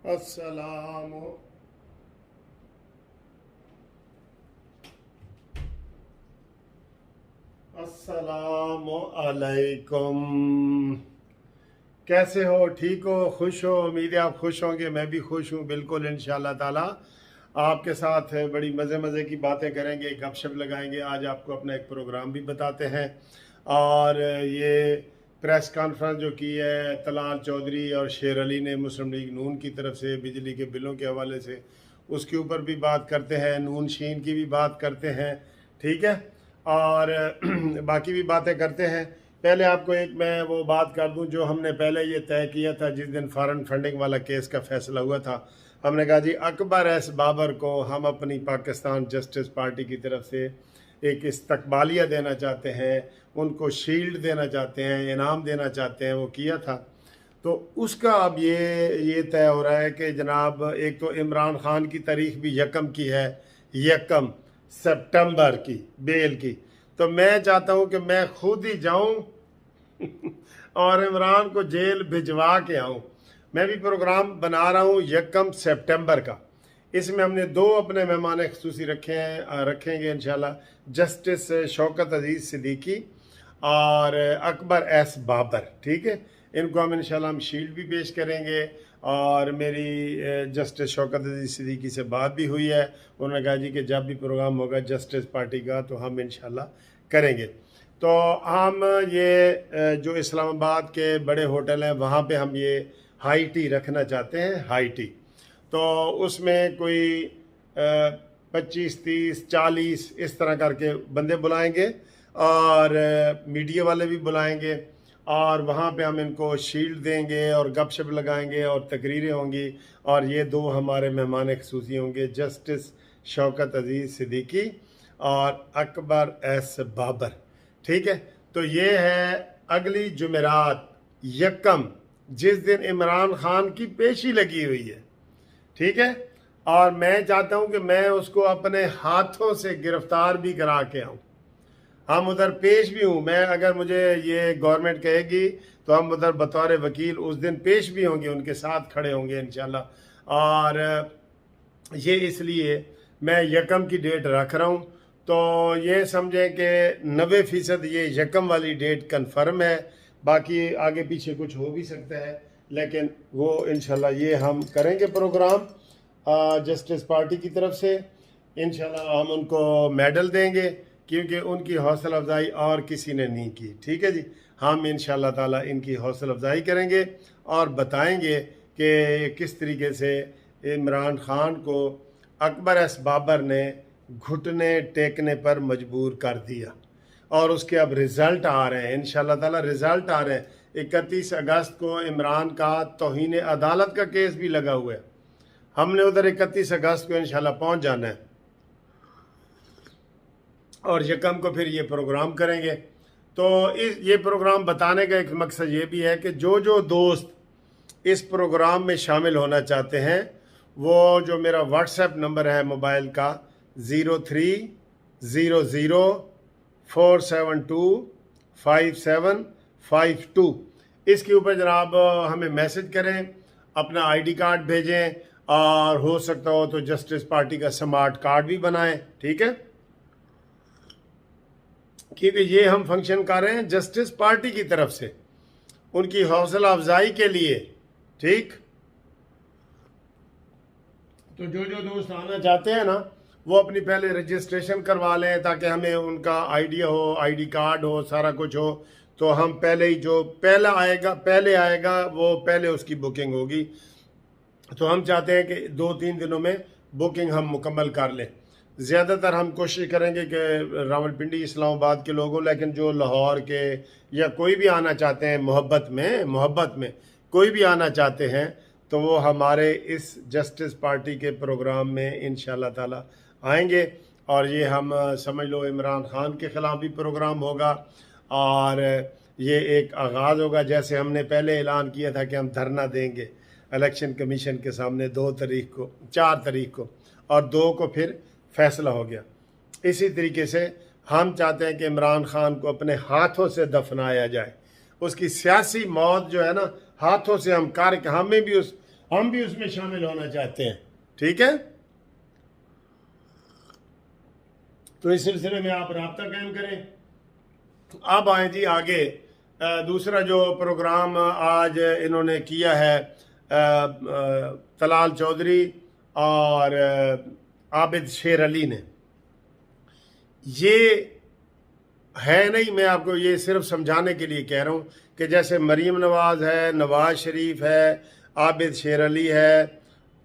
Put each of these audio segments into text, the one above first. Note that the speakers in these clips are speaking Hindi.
अस्सलाम अस्सलामुअलैकुम। कैसे हो? ठीक हो? खुश हो? उम्मीद है आप खुश होंगे। मैं भी खुश हूँ बिल्कुल, इंशाल्लाह ताला आपके साथ बड़ी मज़े मज़े की बातें करेंगे, गपशप लगाएंगे। आज आपको अपना एक प्रोग्राम भी बताते हैं। और ये प्रेस कॉन्फ्रेंस जो की है तलाल चौधरी और शेर अली ने मुस्लिम लीग नून की तरफ से बिजली के बिलों के हवाले से, उसके ऊपर भी बात करते हैं, नून शीन की भी बात करते हैं, ठीक है, और बाकी भी बातें करते हैं। पहले आपको एक मैं वो बात कर दूं जो हमने पहले ये तय किया था जिस दिन फॉरेन फंडिंग वाला केस का फैसला हुआ था। हमने कहा जी अकबर एस बाबर को हम अपनी पाकिस्तान जस्टिस पार्टी की तरफ से एक इस्तकबालिया देना चाहते हैं, उनको शील्ड देना चाहते हैं, इनाम देना चाहते हैं, वो किया था। तो उसका अब ये तय हो रहा है कि जनाब एक तो इमरान खान की तारीख भी यकम की है, यकम सितंबर की बेल की। तो मैं चाहता हूं कि मैं खुद ही जाऊं और इमरान को जेल भिजवा के आऊं। मैं भी प्रोग्राम बना रहा हूं यकम सितंबर का। इसमें हमने दो अपने मेहमान खुसूसी रखेंगे इंशाल्लाह, जस्टिस शौकत अजीज़ सिद्दीकी और अकबर एस बाबर, ठीक है। इनको हम इंशाल्लाह हम शील्ड भी पेश करेंगे। और मेरी जस्टिस शौकत अजीज़ सिद्दीकी से बात भी हुई है। उन्होंने कहा जी कि जब भी प्रोग्राम होगा जस्टिस पार्टी का तो हम इंशाल्लाह करेंगे। तो हम ये जो इस्लामाबाद के बड़े होटल हैं वहाँ पे हम ये हाई टी रखना चाहते हैं, हाई टी। तो उसमें कोई 25 30 40 इस तरह करके बंदे बुलाएंगे और मीडिया वाले भी बुलाएंगे और वहाँ पे हम इनको शील्ड देंगे और गपशप लगाएंगे और तकरीरें होंगी। और ये दो हमारे मेहमान खुसूसी होंगे, जस्टिस शौकत अजीज़ सिद्दीकी और अकबर एस बाबर, ठीक है। तो ये है अगली जुमेरात यकम, जिस दिन इमरान खान की पेशी लगी हुई है, ठीक है। और मैं चाहता हूं कि मैं उसको अपने हाथों से गिरफ्तार भी करा के आऊं। हम उधर पेश भी हूं। मैं अगर मुझे ये गवर्नमेंट कहेगी तो हम उधर बतौर वकील उस दिन पेश भी होंगे, उनके साथ खड़े होंगे इंशाल्लाह। और ये इसलिए मैं यकम की डेट रख रहा हूं। तो ये समझें कि 90% ये यकम वाली डेट कन्फर्म है। बाकी आगे पीछे कुछ हो भी सकता है, लेकिन वो इंशाल्लाह ये हम करेंगे प्रोग्राम जस्टिस पार्टी की तरफ से। इंशाल्लाह हम उनको मेडल देंगे क्योंकि उनकी हौसला अफजाई और किसी ने नहीं की, ठीक है जी। हम इंशाल्लाह ताला इनकी हौसला अफजाई करेंगे और बताएंगे कि किस तरीके से इमरान खान को अकबर एस बाबर ने घुटने टेकने पर मजबूर कर दिया और उसके अब रिज़ल्ट आ रहे हैं, इंशाल्लाह ताला रिज़ल्ट आ रहे हैं। 31 अगस्त को इमरान का तौहीन अदालत का केस भी लगा हुआ है। हमने उधर 31 अगस्त को इंशाल्लाह पहुंच जाना है और यकम को फिर ये प्रोग्राम करेंगे। तो ये प्रोग्राम बताने का एक मकसद ये भी है कि जो दोस्त इस प्रोग्राम में शामिल होना चाहते हैं वो जो मेरा व्हाट्सएप नंबर है मोबाइल का 03004725 इसके ऊपर जनाब हमें मैसेज करें, अपना आईडी कार्ड भेजें और हो सकता हो तो जस्टिस पार्टी का स्मार्ट कार्ड भी बनाएं, ठीक है। क्योंकि ये हम फंक्शन कर रहे हैं जस्टिस पार्टी की तरफ से, उनकी हौसला अफजाई के लिए, ठीक। तो जो दोस्त आना चाहते हैं ना वो अपनी पहले रजिस्ट्रेशन करवा लें ताकि हमें उनका आइडिया हो, आईडी कार्ड हो, सारा कुछ हो। तो हम पहले ही जो पहले आएगा वो पहले उसकी बुकिंग होगी। तो हम चाहते हैं कि 2-3 दिनों में बुकिंग हम मुकम्मल कर लें। ज़्यादातर हम कोशिश करेंगे कि रावलपिंडी इस्लामाबाद के लोगों, लेकिन जो लाहौर के या कोई भी आना चाहते हैं मोहब्बत में कोई भी आना चाहते हैं तो वो हमारे इस जस्टिस पार्टी के प्रोग्राम में इंशाल्लाह ताला आएंगे। और ये हम समझ लो इमरान खान के ख़िलाफ़ भी प्रोग्राम होगा और ये एक आगाज़ होगा। जैसे हमने पहले ऐलान किया था कि हम धरना देंगे इलेक्शन कमीशन के सामने 2 तारीख को, 4 तारीख को, और 2 को फिर फैसला हो गया। इसी तरीके से हम चाहते हैं कि इमरान खान को अपने हाथों से दफनाया जाए। उसकी सियासी मौत जो है ना हाथों से हम हमें भी हम भी उसमें शामिल होना चाहते हैं। ठीक है, तो इस सिलसिले में आप राब्ता कायम करें। अब आए जी आगे, दूसरा जो प्रोग्राम आज इन्होंने किया है तलाल चौधरी और आबिद शेर अली ने, ये है नहीं, मैं आपको ये सिर्फ समझाने के लिए कह रहा हूँ कि जैसे मरीम नवाज़ है, नवाज शरीफ है, आबिद शेर अली है,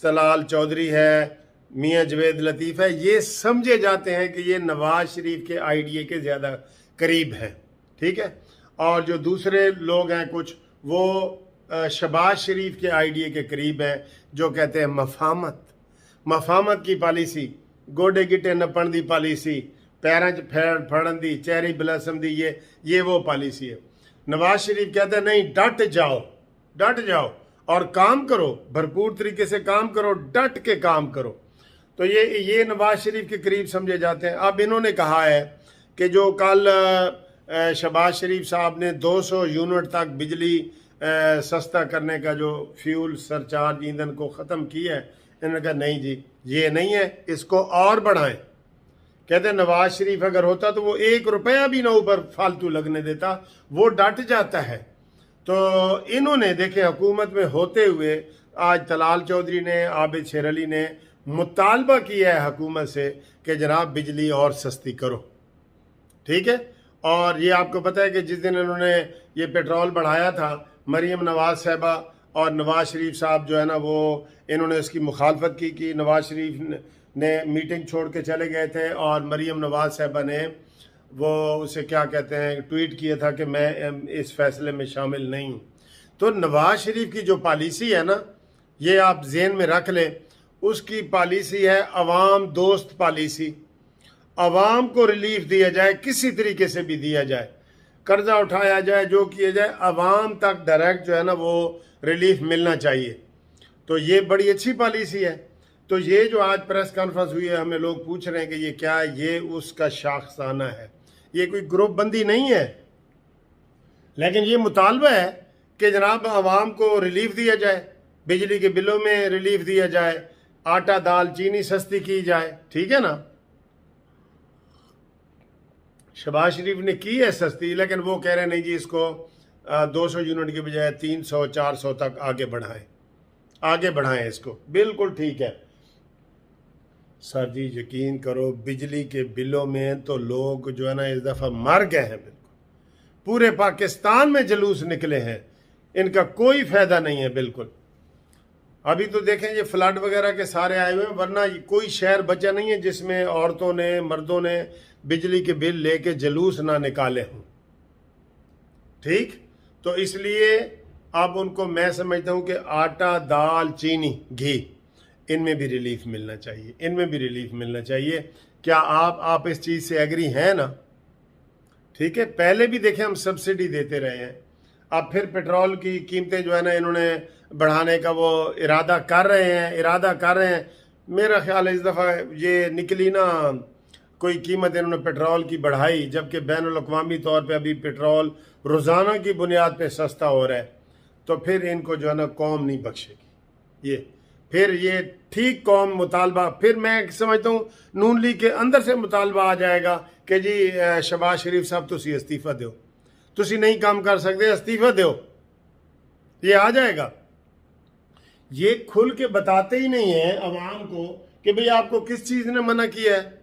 तलाल चौधरी है, मियाँ जवेद लतीफ़ है, ये समझे जाते हैं कि ये नवाज शरीफ के आइडिया के ज़्यादा करीब है। ठीक है, और जो दूसरे लोग हैं कुछ, वो शहबाज शरीफ के आइडिया के करीब हैं, जो कहते हैं मफामत की पॉलिसी, गोडे गिटे नपण दी पॉलिसी, पैरों च फड़न दी, चेरी ब्लसम दी, ये वो पॉलिसी है। नवाज शरीफ कहते हैं नहीं, डट जाओ और काम करो, भरपूर तरीके से काम करो, डट के काम करो। तो ये नवाज शरीफ के करीब समझे जाते हैं। अब इन्होंने कहा है कि जो कल शहबाज शरीफ साहब ने 200 यूनिट तक बिजली सस्ता करने का जो फ्यूल सरचार्ज ईंधन को ख़त्म किया है, इन्होंने कहा नहीं जी, ये नहीं है, इसको और बढ़ाएं। कहते हैं नवाज शरीफ अगर होता तो वो 1 रुपया भी ना ऊपर फालतू लगने देता, वो डट जाता है। तो इन्होंने देखे हुकूमत में होते हुए आज तलाल चौधरी ने, आबिद शेर अली ने मुतालबा किया है हुकूमत से कि जनाब बिजली और सस्ती करो। ठीक है, और ये आपको पता है कि जिस दिन इन्होंने ये पेट्रोल बढ़ाया था, मरीम नवाज साहबा और नवाज शरीफ साहब जो है ना, वो इन्होंने इसकी मुखालफत की। नवाज शरीफ ने मीटिंग छोड़ के चले गए थे और मरीम नवाज साहबा ने वो उसे क्या कहते हैं ट्वीट किया था कि मैं इस फैसले में शामिल नहीं हूँ। तो नवाज शरीफ की जो पॉलिसी है ना, ये आप ज़हन में रख लें, उसकी पॉलिसी है अवाम दोस्त पॉलिसी। अवाम को रिलीफ दिया जाए, किसी तरीके से भी दिया जाए, कर्जा उठाया जाए, जो किया जाए, अवाम तक डायरेक्ट जो है ना वो रिलीफ मिलना चाहिए। तो ये बड़ी अच्छी पॉलिसी है। तो ये जो आज प्रेस कॉन्फ्रेंस हुई है, हमें लोग पूछ रहे हैं कि ये क्या है, ये उसका शाखसाना है, ये कोई ग्रुप बंदी नहीं है, लेकिन ये मुतालबा है कि जनाब अवाम को रिलीफ दिया जाए, बिजली के बिलों में रिलीफ दिया जाए, आटा दाल चीनी सस्ती की जाए। ठीक है ना, शहबाज शरीफ ने की है सस्ती, लेकिन वो कह रहे हैं नहीं जी, इसको 200 यूनिट की बजाय 300-400 तक आगे बढ़ाएं इसको। बिल्कुल ठीक है सर जी, यकीन करो बिजली के बिलों में तो लोग जो है ना इस दफ़ा मर गए हैं, बिल्कुल पूरे पाकिस्तान में जुलूस निकले हैं, इनका कोई फ़ायदा नहीं है बिल्कुल। अभी तो देखें ये फ्लड वगैरह के सारे आए हुए हैं, वरना कोई शहर बचा नहीं है जिसमें औरतों ने, मर्दों ने बिजली के बिल लेके जुलूस ना निकाले हों। ठीक, तो इसलिए अब उनको मैं समझता हूँ कि आटा दाल चीनी घी, इनमें भी रिलीफ मिलना चाहिए। क्या आप इस चीज़ से एग्री हैं ना? ठीक है, पहले भी देखें हम सब्सिडी देते रहे हैं, अब फिर पेट्रोल की कीमतें जो है ना इन्होंने बढ़ाने का वो इरादा कर रहे हैं। मेरा ख्याल है इस दफ़ा ये निकली ना कोई कीमत इन्होंने पेट्रोल की बढ़ाई, जबकि बैनुल-अक़वामी तौर पे अभी पेट्रोल रोज़ाना की बुनियाद पे सस्ता हो रहा है। तो फिर इनको जो है ना कौम नहीं बख्शेगी, फिर ये ठीक कौम मुतालबा, फिर मैं समझता हूँ नून लीग के अंदर से मुतालबा आ जाएगा कि जी शहबाज शरीफ साहब तुसी इस्तीफ़ा दो, तुसी नहीं काम कर सकते, इस्तीफ़ा दो, ये आ जाएगा। ये खुल के बताते ही नहीं है अवाम को कि भाई आपको किस चीज़ ने मना किया है।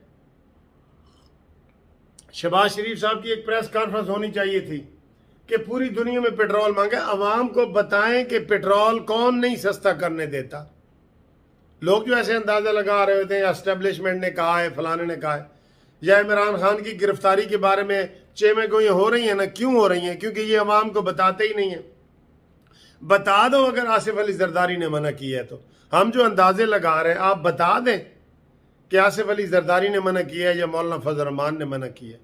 शहबाज शरीफ साहब की एक प्रेस कॉन्फ्रेंस होनी चाहिए थी कि पूरी दुनिया में पेट्रोल मांगे, अवाम को बताएं कि पेट्रोल कौन नहीं सस्ता करने देता। लोग जो ऐसे अंदाज़ा लगा रहे होते हैं, एस्टेब्लिशमेंट ने कहा है, फलाने ने कहा है, या इमरान खान की गिरफ्तारी के बारे में चेमें को ये हो रही है ना, क्यों हो रही हैं? क्योंकि ये अवाम को बताते ही नहीं है। बता दो अगर आसिफ अली जरदारी ने मना किया है तो, हम जो अंदाजे लगा रहे हैं आप बता दें कि आसिफ अली जरदारी ने मना किया है या मौलाना फजल रहमान ने मना किया,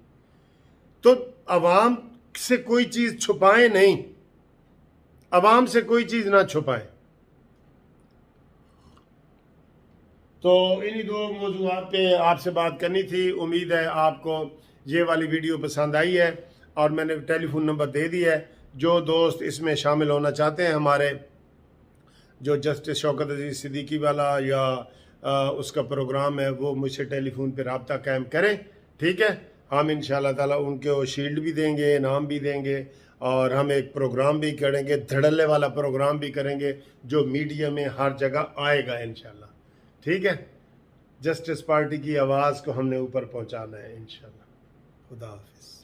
तो अवाम से कोई चीज़ छुपाएं नहीं, अवाम से कोई चीज़ ना छुपाएं। तो इन्हीं दो मौजूआत पे आपसे बात करनी थी। उम्मीद है आपको ये वाली वीडियो पसंद आई है, और मैंने टेलीफोन नंबर दे दिया है। जो दोस्त इसमें शामिल होना चाहते हैं हमारे जो जस्टिस शौकत अजीज़ सिद्दीकी वाला या उसका प्रोग्राम है वो मुझसे टेलीफोन पे रब्ता कायम करें, ठीक है। हम इंशाल्लाह ताला उनको शील्ड भी देंगे, इनाम भी देंगे, और हम एक प्रोग्राम भी करेंगे, धड़ल्ले वाला प्रोग्राम भी करेंगे जो मीडिया में हर जगह आएगा इंशाल्लाह, ठीक है। जस्टिस पार्टी की आवाज़ को हमने ऊपर पहुंचाना है इंशाल्लाह। खुदा हाफिज़।